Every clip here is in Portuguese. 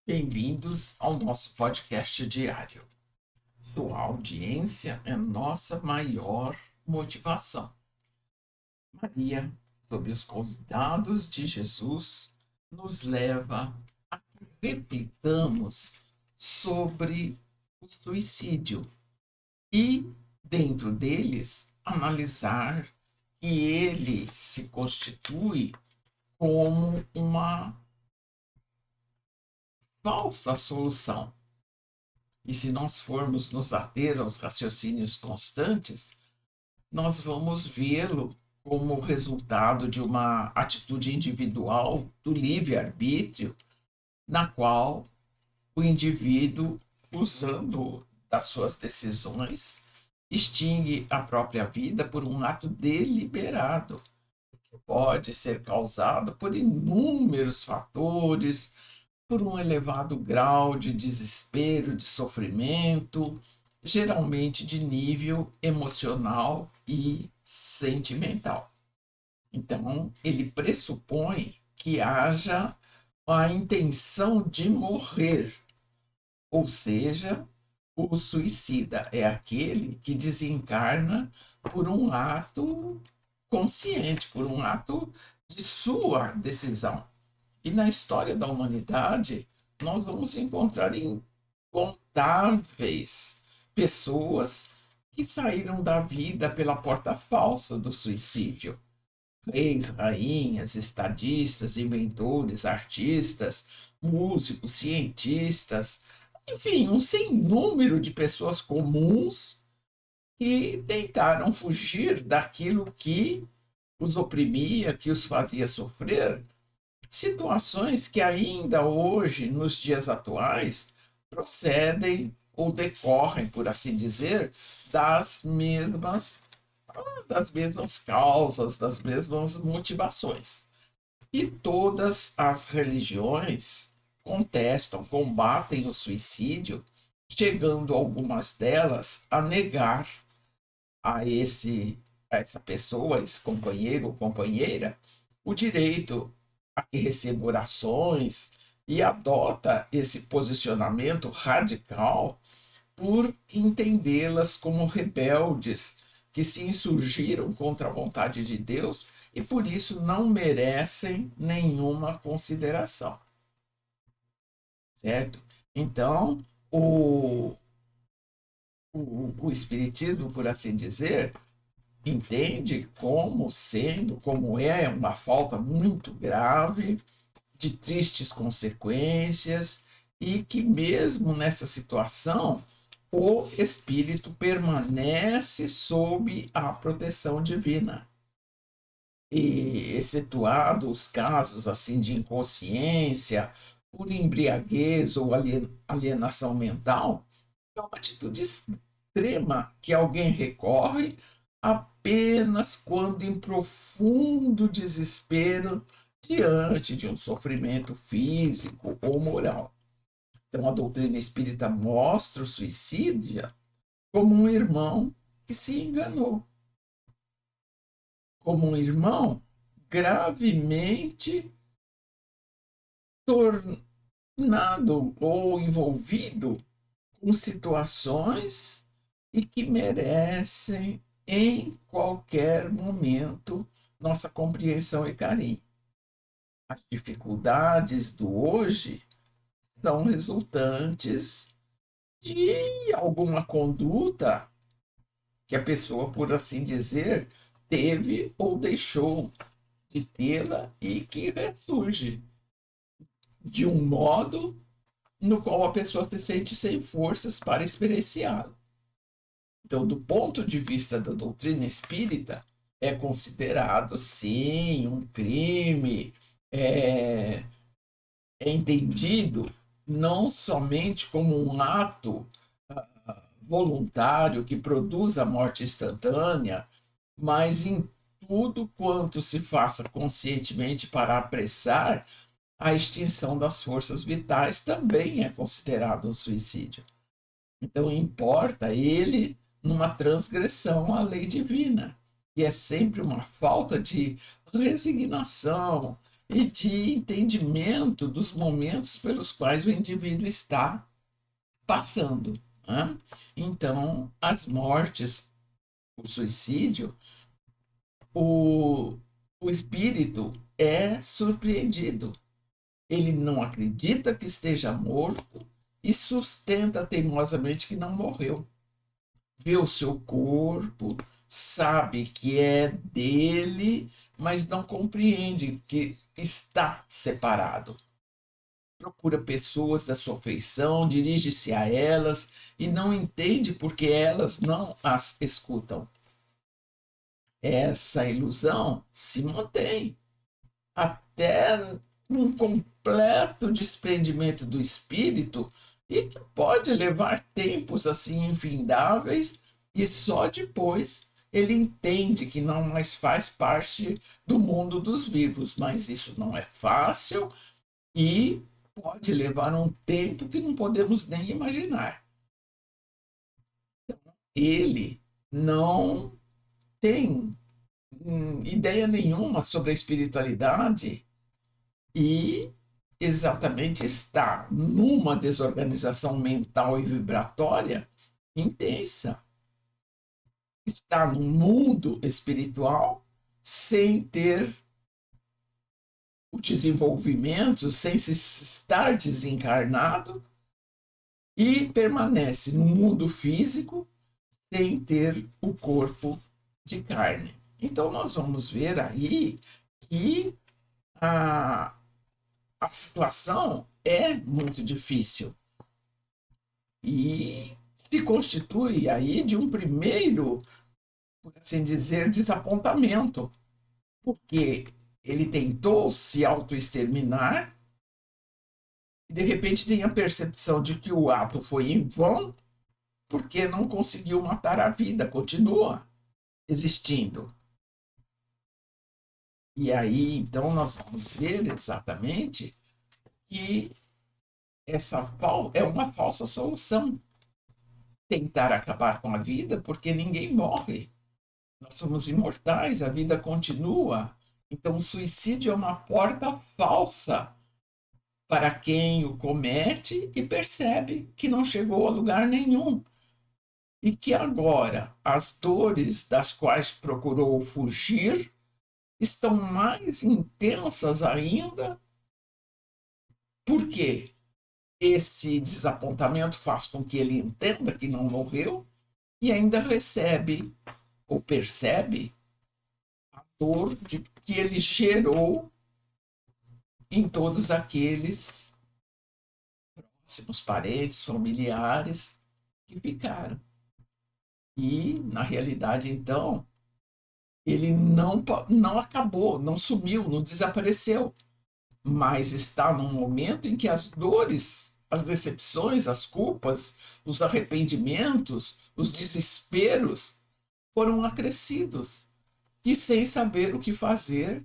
Bem-vindos ao nosso podcast diário. Sua audiência é nossa maior motivação. Maria, sob os cuidados de Jesus, nos leva a que reflitamos sobre o suicídio e, dentro deles, analisar que ele se constitui como uma falsa solução. E se nós formos nos ater aos raciocínios constantes, nós vamos vê-lo como resultado de uma atitude individual do livre-arbítrio, na qual o indivíduo, usando das suas decisões, extingue a própria vida por um ato deliberado, que pode ser causado por inúmeros fatores, por um elevado grau de desespero, de sofrimento, geralmente de nível emocional e sentimental. Então, ele pressupõe que haja a intenção de morrer, ou seja, o suicida é aquele que desencarna por um ato consciente, por um ato de sua decisão. E na história da humanidade, nós vamos encontrar incontáveis pessoas que saíram da vida pela porta falsa do suicídio. Reis, rainhas, estadistas, inventores, artistas, músicos, cientistas, enfim, um sem número de pessoas comuns que tentaram fugir daquilo que os oprimia, que os fazia sofrer, situações que ainda hoje, nos dias atuais, procedem ou decorrem, por assim dizer, das mesmas, das mesmas causas, das mesmas motivações. E todas as religiões contestam, combatem o suicídio, chegando algumas delas a negar a essa pessoa, esse companheiro ou companheira, o direito a que receba orações e adota esse posicionamento radical por entendê-las como rebeldes que se insurgiram contra a vontade de Deus e por isso não merecem nenhuma consideração, certo? Então, o Espiritismo, por assim dizer, entende como sendo, como é uma falta muito grave, de tristes consequências, e que mesmo nessa situação, o espírito permanece sob a proteção divina. E excetuado os casos assim de inconsciência, por embriaguez ou alienação mental, é uma atitude extrema que alguém recorre apenas quando em profundo desespero diante de um sofrimento físico ou moral. Então, a doutrina espírita mostra o suicídio como um irmão que se enganou, como um irmão gravemente tornado ou envolvido com situações e que merecem em qualquer momento nossa compreensão e carinho. As dificuldades do hoje são resultantes de alguma conduta que a pessoa, por assim dizer, teve ou deixou de tê-la e que ressurge de um modo no qual a pessoa se sente sem forças para experienciá-lo. Então, do ponto de vista da doutrina espírita, é considerado, sim, um crime, é, é entendido não somente como um ato voluntário que produz a morte instantânea, mas em tudo quanto se faça conscientemente para apressar a extinção das forças vitais também é considerado um suicídio. Então, importa ele numa transgressão à lei divina. E é sempre uma falta de resignação, e de entendimento dos momentos pelos quais o indivíduo está passando, né? Então, as mortes por suicídio, o, o espírito é surpreendido. Ele não acredita que esteja morto e sustenta teimosamente que não morreu. Vê o seu corpo, sabe que é dele, mas não compreende que está separado. Procura pessoas da sua feição, dirige-se a elas e não entende porque elas não as escutam. Essa ilusão se mantém até um completo desprendimento do espírito e que pode levar tempos assim infindáveis, e só depois ele entende que não mais faz parte do mundo dos vivos, mas isso não é fácil e pode levar um tempo que não podemos nem imaginar. Ele não tem ideia nenhuma sobre a espiritualidade e exatamente está numa desorganização mental e vibratória intensa. Está no mundo espiritual sem ter o desenvolvimento, sem se estar desencarnado, e permanece no mundo físico sem ter o corpo de carne. Então, nós vamos ver aí que a, a situação é muito difícil e se constitui aí de um primeiro, por assim dizer, desapontamento, porque ele tentou se autoexterminar e de repente tem a percepção de que o ato foi em vão porque não conseguiu matar a vida, continua existindo. E aí, então, nós vamos ver exatamente que essa é uma falsa solução. Tentar acabar com a vida, porque ninguém morre. Nós somos imortais, a vida continua. Então, o suicídio é uma porta falsa para quem o comete e percebe que não chegou a lugar nenhum. E que agora as dores das quais procurou fugir estão mais intensas ainda, porque esse desapontamento faz com que ele entenda que não morreu e ainda recebe ou percebe a dor que ele gerou em todos aqueles próximos parentes, familiares que ficaram. E, na realidade, então, ele não acabou, não sumiu, não desapareceu, mas está num momento em que as dores, as decepções, as culpas, os arrependimentos, os desesperos foram acrescidos e sem saber o que fazer,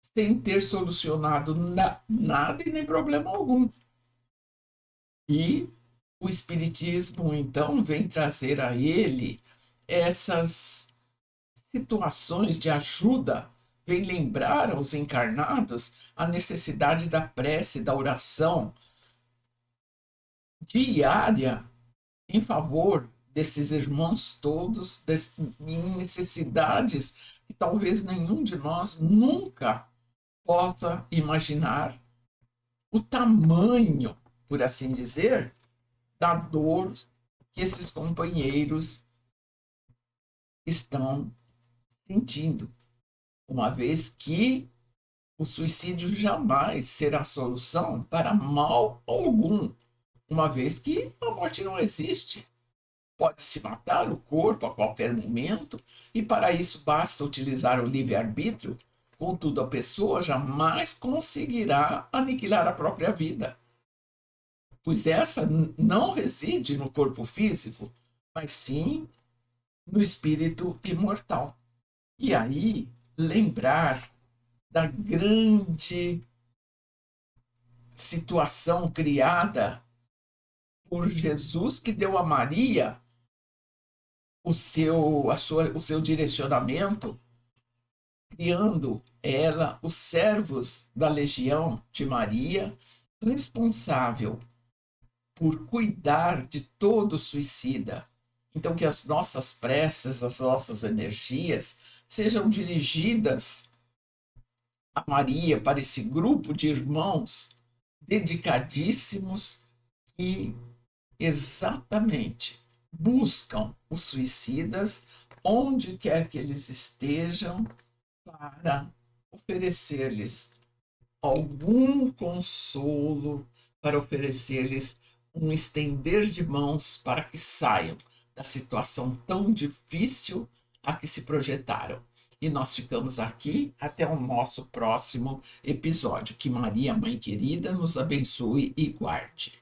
sem ter solucionado nada e nem problema algum. E o Espiritismo, então, vem trazer a ele essas situações de ajuda, vem lembrar aos encarnados a necessidade da prece, da oração diária em favor desses irmãos todos, em necessidades que talvez nenhum de nós nunca possa imaginar o tamanho, por assim dizer, da dor que esses companheiros estão sentindo, uma vez que o suicídio jamais será solução para mal algum, uma vez que a morte não existe. Pode-se matar o corpo a qualquer momento, e para isso basta utilizar o livre-arbítrio, contudo, a pessoa jamais conseguirá aniquilar a própria vida, pois essa não reside no corpo físico, mas sim no espírito imortal. E aí, lembrar da grande situação criada por Jesus, que deu a Maria o seu direcionamento criando ela os servos da Legião de Maria, responsável por cuidar de todo suicida. Então, que as nossas preces, as nossas energias sejam dirigidas a Maria, para esse grupo de irmãos dedicadíssimos que exatamente buscam os suicidas onde quer que eles estejam para oferecer-lhes algum consolo, para oferecer-lhes um estender de mãos para que saiam da situação tão difícil a que se projetaram. E nós ficamos aqui até o nosso próximo episódio. Que Maria, Mãe querida, nos abençoe e guarde.